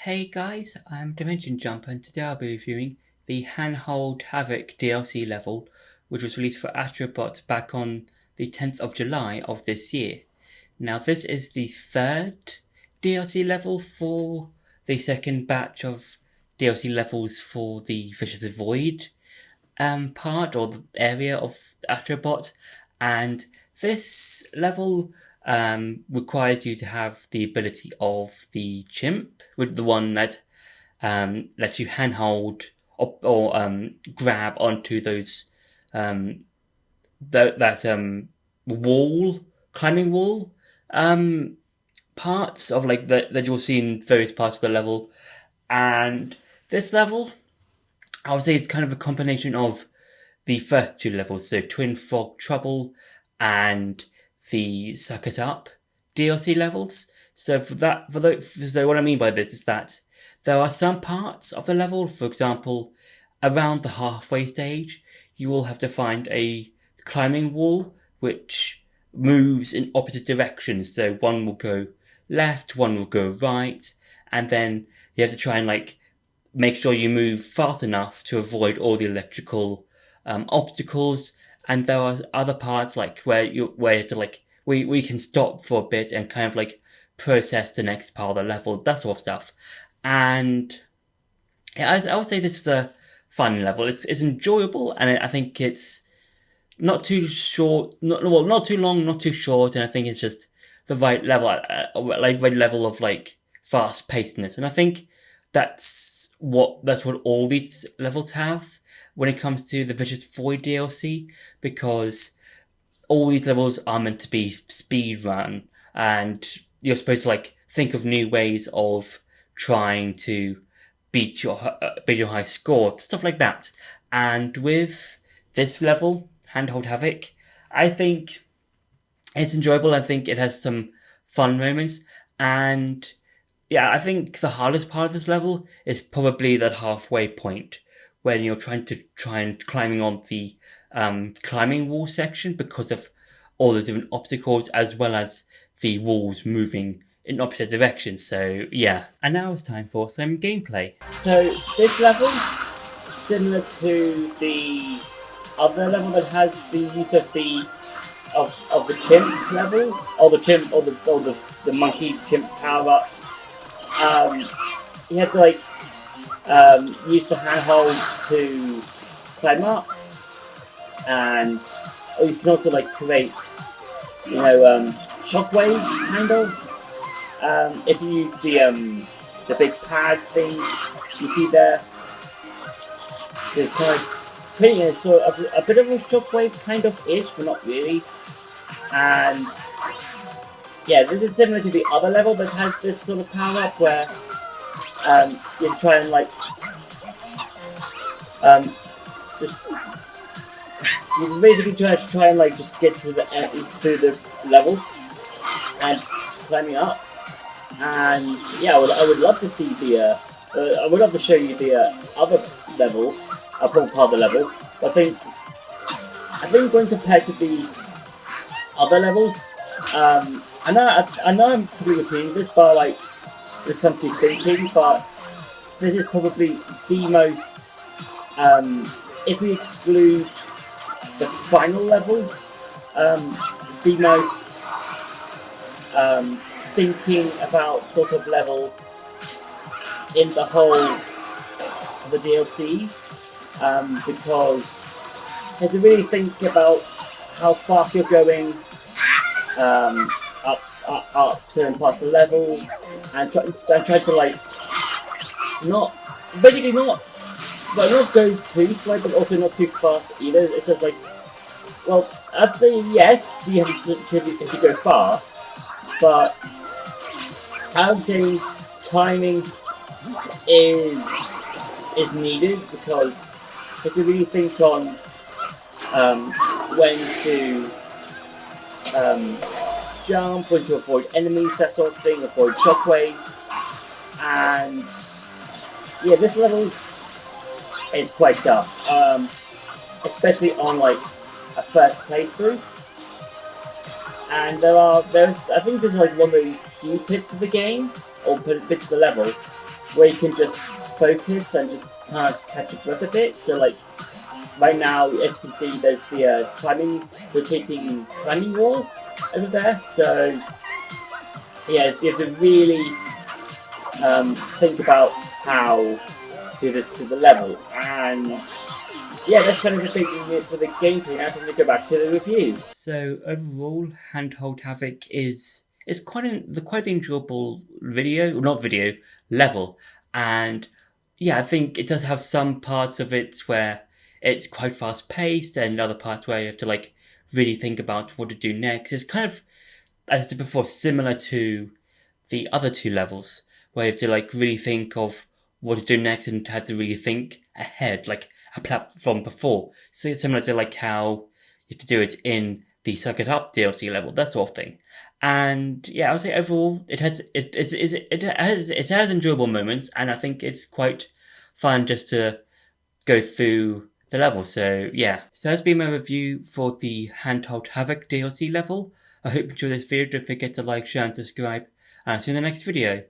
Hey guys, I'm Dimension Jumper and today I'll be reviewing the Handhold Havoc DLC level, which was released for Astro back on the 10th of July of this year. Now this is the third DLC level for the second batch of DLC levels for the Vicious Void part or the area of Astrobot, and this level requires you to have the ability of the chimp, with the one that lets you handhold or grab onto those wall climbing wall parts of that you'll see in various parts of the level. And this level, I would say, is kind of a combination of the first two levels, so Twin Frog Trouble and the Suck It Up DLC levels. So so what I mean by this is that there are some parts of the level, for example, around the halfway stage, you will have to find a climbing wall which moves in opposite directions. So one will go left, one will go right, and then you have to try and make sure you move fast enough to avoid all the electrical obstacles. And there are other parts where you have to we can stop for a bit and kind of process the next part of the level, that sort of stuff. And yeah, I would say this is a fun level. It's enjoyable, and I think it's not too short, not too long, not too short, and I think it's just the right level, right level of fast pacedness. And I think that's what all these levels have when it comes to the Vicious Void DLC, because all these levels are meant to be speed run, and you're supposed to think of new ways of trying to beat your high score, stuff like that. And with this level, Handhold Havoc, I think it's enjoyable. I think it has some fun moments, and yeah, I think the hardest part of this level is probably that halfway point when you're trying climbing on the climbing wall section because of all the different obstacles, as well as the walls moving in opposite directions. So yeah, and now it's time for some gameplay. So this level, similar to the other level that has the use of the chimp level, or the chimp, or the monkey chimp power up. You have to use the handhold to climb up, and you can also create shockwaves kind of. If you use the big pad thing you see there, there's kind of creating a bit of a shockwave kind of ish, but not really. And yeah, this is similar to the other level that has this sort of power up where you try and just you basically try and just get to the level and climbing up. And yeah, I would love to see I would love to show you the other level, part of the level. But I think when compared to the other levels, I know I'm probably repeating this, but this comes to thinking, but this is probably the most, if we exclude the final level, the most thinking about sort of level in the whole of the DLC, because you have to really think about how fast you're going up certain parts of the level, and try to not go too slow, but also not too fast either. It's just well, I'd say yes, you have to go fast, but I would say timing is needed, because you have to really think on when to jump, when to avoid enemies, that sort of thing, avoid shockwaves. And yeah, this level is quite tough, especially on a first playthrough. And I think this is one of the few bits of the game, or bits of the level, where you can just focus and just kind of catch your breath a bit. So like right now, as you can see, there's the rotating climbing wall over there. So yeah, you have to really think about how to the level, and yeah, that's kind of just making it for the gameplay. Now I'm going to go back to the review. So overall, Handhold Havoc is quite an enjoyable video, not video level, and yeah, I think it does have some parts of it where it's quite fast paced, and other parts where you have to like really think about what to do next. It's kind of, as I said before, similar to the other two levels, where you have to like really think of what to do next and have to really think ahead, like a platform before. So it's similar to like how you have to do it in the Suck It Up DLC level, that sort of thing. And yeah, I would say overall it has enjoyable moments, and I think it's quite fun just to go through the level. So yeah, so that's been my review for the Handhold Havoc DLC level. I hope you enjoyed this video. Don't forget to like, share, and subscribe, and I'll see you in the next video.